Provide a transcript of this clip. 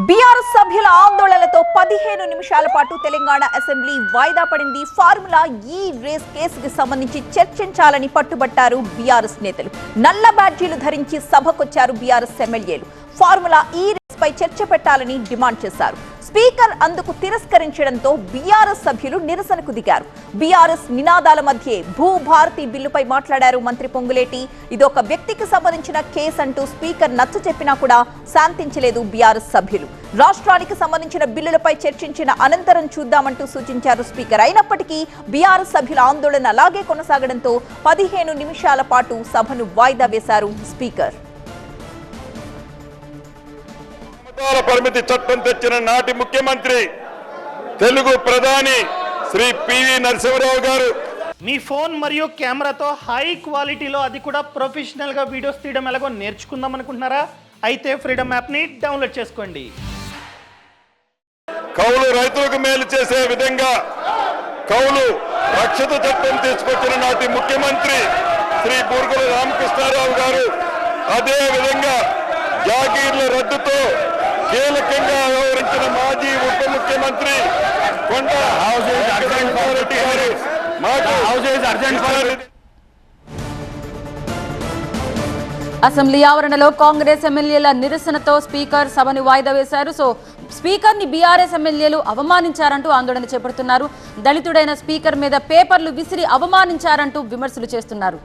BRS సభ్యుల ఆందోళనలతో 15 నిమిషాల పాటు తెలంగాణ అసెంబ్లీ వాయిదా పడింది. ఫార్ములా ఈ రేస్ కేసుకు సంబంధించి చర్చించాలని పట్టుబట్టారు బీఆర్ఎస్ నేతలు. నల్ల బ్యాడ్జీలు ధరించి సభకొచ్చారు బీఆర్ఎస్ ఎమ్మెల్యేలు. ఫార్ములా ఈ రేస్ పై చర్చ పెట్టాలని డిమాండ్ చేశారు. స్పీకర్ అందుకు తిరస్కరించడంతో బీఆర్ఎస్ సభ్యులు నిరసనకు దిగారు. బీఆర్ఎస్ నినాదాల మధ్య భూభారతి బిల్లుపై మాట్లాడారు మంత్రి పొంగులేటి. ఇదొక వ్యక్తికి సంబంధించిన కేసు అంటూ స్పీకర్ నచ్చ చెప్పినా కూడా శాంతించలేదు బీఆర్ఎస్ సభ్యులు. రాష్ట్రానికి సంబంధించిన బిల్లులపై చర్చించిన అనంతరం చూద్దామంటూ సూచించారు స్పీకర్. అయినప్పటికీ బీఆర్ఎస్ సభ్యుల ఆందోళన అలాగే కొనసాగడంతో 15 నిమిషాల పాటు సభను వాయిదా వేశారు స్పీకర్. పరిమితి చట్టం తెచ్చిన నాటి ముఖ్యమంత్రి తెలుగు ప్రధాని శ్రీ పివి నరసింహారావు గారు మీ ఫోన్ మరియు కెమెరాతో హై క్వాలిటీలో అది కూడా ప్రొఫెషనల్ గా వీడియోస్ తీయడం ఎలాగో నేర్చుకుందాం అనుకుంటున్నారా? అయితే ఫ్రీడమ్ యాప్ ని డౌన్లోడ్ చేసుకోండి. కౌలు రైతులకు మేలు చేసే విధంగా కౌలు రక్షిత చట్టం తీసుకొచ్చిన నాటి ముఖ్యమంత్రి శ్రీ బూర్గుల రామకృష్ణారావు గారు అదే విధంగా జాగీర్ల రద్దుతో కీలకంగా వ్యవహరించిన మాజీ ఉప ముఖ్యమంత్రి కొండ అసెంబ్లీ ఆవరణలో కాంగ్రెస్ ఎమ్మెల్యేల నిరసనతో స్పీకర్ సభను వాయిదా వేశారు. స్పీకర్ ని బీఆర్ఎస్ ఎమ్మెల్యేలు అవమానించారంటూ ఆందోళన చేపడుతున్నారు. దళితుడైన స్పీకర్ మీద పేపర్లు విసిరి అవమానించారంటూ విమర్శలు చేస్తున్నారు.